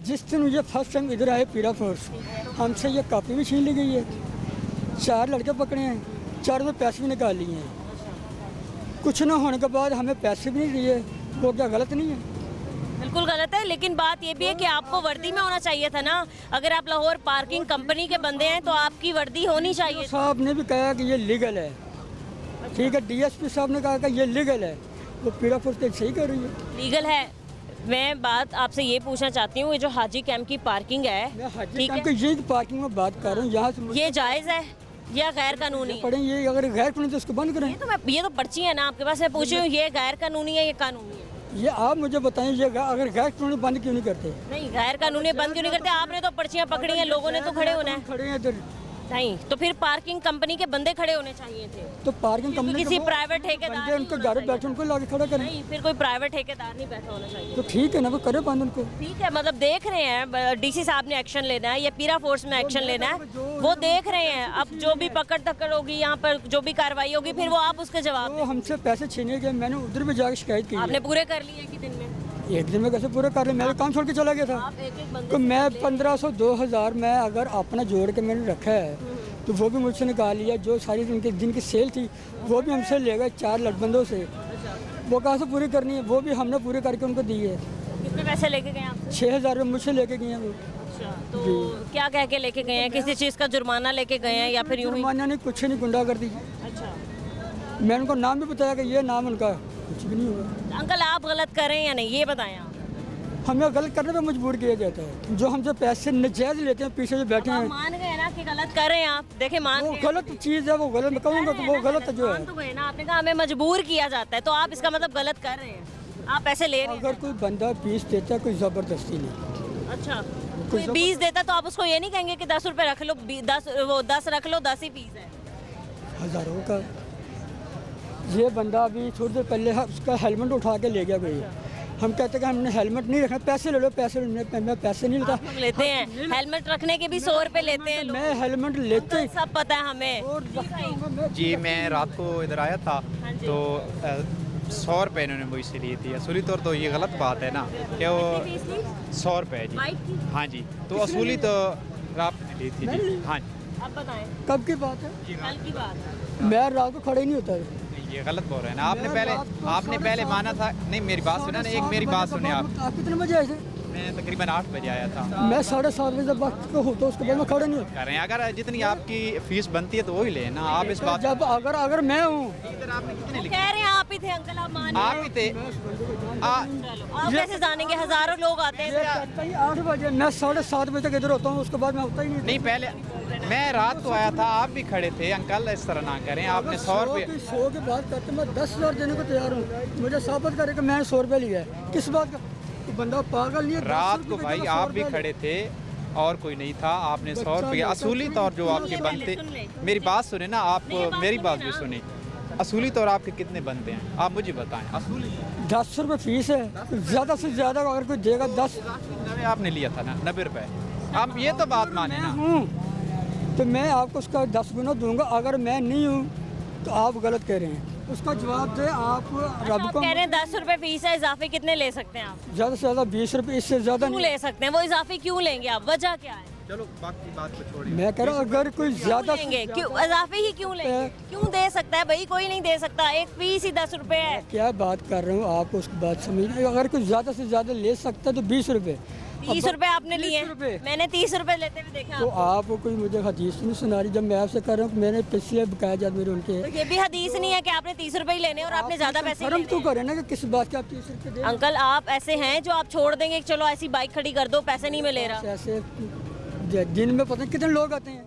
जिस दिन मुझे फर्स्ट टाइम इधर आए पीरा फोर्स, हमसे ये कॉपी भी छीन ली गई है, 4 लड़के पकड़े हैं, 4 में पैसे भी निकाल लिए हैं। कुछ ना होने के बाद हमें पैसे भी नहीं दिए, वो क्या गलत नहीं है? बिल्कुल गलत है, लेकिन बात ये भी है कि आपको वर्दी में होना चाहिए था ना। अगर आप लाहौर पार्किंग कंपनी के बंदे हैं तो आपकी वर्दी होनी चाहिए। साहब ने भी कहा कि ये लीगल है, ठीक है, डीएसपी साहब ने कहा कि ये लीगल है, वो पीरा फोर्स तो सही कर रही है। लीगल है। मैं बात आपसे ये पूछना चाहती हूँ, ये जो हाजी कैंप की पार्किंग है, मैं हाजी ठीक कैंप है, की यही पार्किंग में बात कर रहा हूँ, यहाँ से ये जायज़ है या गैर कानूनी है? पड़े, ये अगर गैर कानूनी तो उसको बंद करें। ये तो पर्ची है ना आपके पास, मैं पूछ रही हूँ ये गैर कानूनी है या कानूनी है? ये आप मुझे बताएं, ये अगर गैर कानूनी बंद क्यों नहीं करते? नहीं, गैर कानूनी बंद क्यों नहीं करते? आपने तो पर्चियाँ पकड़ी हैं, लोगों ने तो खड़े होना है। खड़े हैं इधर, नहीं तो फिर पार्किंग कंपनी के बंदे खड़े होने चाहिए थे। तो पार्किंग क्योंकि कंपनी किसी के वो प्राइवेट ठेकेदार बंदे नहीं उनको होना घर चाहिए। बैठे उनको लाके खड़ा करें। नहीं, फिर कोई प्राइवेट ठेकेदार नहीं बैठा होना चाहिए। तो ठीक है ना, वो करे बंद उनको। ठीक है, मतलब देख रहे हैं डीसी साहब ने एक्शन लेना है या पीरा फोर्स में एक्शन लेना है, वो देख रहे हैं। अब जो भी पकड़ धक्कड़ होगी यहाँ पर, जो भी कार्रवाई होगी, फिर वो आप उसके जवाब वो हमसे पैसे छीने गए, मैंने उधर भी जाकर शिकायत की है। आपने पूरे कर लिए कि दिन में? एक दिन में कैसे पूरा कर ले, मैं काम छोड़ के चला गया था। आप एक बंदे तो मैं 1500 2000 में अगर अपना जोड़ के मैंने रखा है, तो वो भी मुझसे निकाल लिया। जो सारी जिनकी सेल थी वो भी हमसे ले गए 4 बंदों से। वो कहाँ से पूरी करनी है, वो भी हमने पूरी करके उनको दी है। कितने पैसे लेके गए आपसे? 6000 रुपये मुझसे लेके गए हैं वो। अच्छा, तो क्या कह के लेके गए हैं? किसी चीज़ का जुर्माना लेके गए हैं या फिर यूं ही? जुर्माना नहीं, कुछ नहीं, गुंडा कर दी। अच्छा, मैंने उनको नाम भी बताया कि ये नाम उनका, कुछ भी नहीं हुआ। अंकल आप गलत कर रहे हैं या नहीं, ये बताएं आप। हमें गलत करने पे मजबूर किया जाता है। जो हमसे पैसे नजायज लेते हैं, पीछे जो बैठे आप हैं, मान गए ना कि गलत कर रहे हैं आप। देखे मान वो गए। गलत चीज़ है, वो गलत मैं कहूँगा कि वो गलत जो है। मान तो गए ना, आपने कहा हमें मजबूर किया जाता है, तो आप इसका मतलब गलत कर रहे हैं। आप पैसे ले रहे हैं। अगर कोई बंदा 20 देता है, कोई ज़बरदस्ती नहीं। अच्छा, कोई 20 देता तो आप उसको ये नहीं कहेंगे कि 10 रुपए रख लो, 10 रख लो, 10 ही पीस है। हज़ारों का ये बंदा अभी थोड़ी देर पहले उसका हेलमेट उठा के ले गया कोई। हम कहते हैं कि हमने हेलमेट नहीं रखना, पैसे ले लो, पैसे मैं पैसे नहीं लेता। आप लोग लेते हैं हेलमेट रखने के भी 100 रुपए लेते हैं लोग। मैं हेलमेट लेते सब पता है हमें। और जी, मैं रात को इधर आया था हाँ जी। तो 100 रुपये इन्होंने मुझसे लिए थे। असूली तौर तो ये गलत बात है ना कि वो कितनी फीस ली? 100 रुपये जी। बाइक की? हाँ जी, तो असूली तो आपने ली थी मैंने जी। ली। हाँ जी, अब बताएं, कब की बात है? कल की बात है। मैं रात को खड़े नहीं होता है। ये गलत बोल रहे हैं ना। आपने मैं पहले रात को आपने साढ़े पहले सात माना था। नहीं, मेरी बात सुना ना, एक मेरी बात सुने आप। आप कितने बजे आए थे? मैं तकरीबन 8 बजे आया था। मैं 7:30 बजे वक्त को हूँ, तो उसके बाद मैं खड़े नहीं होता। कर रहे हैं, अगर जितनी आपकी फीस बनती है तो वही ले ना। आप इस बात जब अगर मैं हूँ, इधर आपने कितने लिखे? कह रहे हैं आप ही थे अंकल, आप मान आप ही थे। आप कैसे जानेंगे? हजारों लोग आते हैं। 8 बजे, मैं 7:30 बजे तक इधर होता हूँ, उसके बाद मैं होता ही नहीं। नहीं, पहले मैं रात को आया था, आप भी खड़े थे। अंकल इस तरह ना करें, आपने 100 रुपये 100 की बात करते, मैं 10,000 देने को तैयार हूँ। मुझे साबित करे कि मैंने 100 रुपये लिया है, किस बात का? तो बंदा पागल नहीं है। रात को भाई आप भी खड़े थे और कोई नहीं था। आपने 100 रुपये असूली तौर जो आपके बनते, मेरी बात सुने ना आप, मेरी बात भी सुने। असूली तौर आपके कितने बनते हैं आप मुझे बताएं। असूली 10 रुपये फीस है, ज़्यादा से ज़्यादा अगर कोई देगा 10 आपने लिया था ना, 90 रुपये। आप ये तो बात माने ना। हूँ, तो मैं आपको उसका 10 गुना दूंगा। अगर मैं नहीं हूँ तो आप गलत कह रहे हैं, उसका जवाब दे आप। रब आप को कह रहे हैं 10 रुपए फीस है, इजाफे कितने ले सकते हैं आप? ज़्यादा से ज़्यादा 20 रुपये, इससे ज़्यादा क्यों नहीं। ले सकते हैं? वो इजाफे क्यों लेंगे आप? वजह क्या है? चलो बाकी बात को छोड़िए। मैं कह रहा हूँ अगर कोई ज़्यादा क्यों लेंगे? क्यों इजाफे ही क्यों लेंगे? क्यों दे सकता है भाई? कोई नहीं दे सकता। एक फीस ही 10 रुपए है। क्या बात कर रहा हूँ, आप उसकी बात समझिए। अगर कोई ज़्यादा से ज़्यादा ले सकता है तो 20 रुपये। 30 रुपए आपने लिए 30 रुपये। हैं। मैंने 30 रुपए लेते हुए देखा तो आपको। आप कोई मुझे हदीस नहीं सुना रही। जब मैं आपसे कर रहा हूँ, मैंने पिछले बकाया जात मेरे उनके। तो ये भी हदीस नहीं है कि आपने 30 रुपए ही लेने और आपने ज्यादा पैसे शर्म लेने तो हैं। करें ना कि किस बात के आप 30 रुपये दे। अंकल आप ऐसे हैं जो आप छोड़ देंगे कि चलो ऐसी बाइक खड़ी कर दो, पैसे नहीं मैं ले रहा। ऐसे दिन में पता नहीं कितने लोग आते हैं।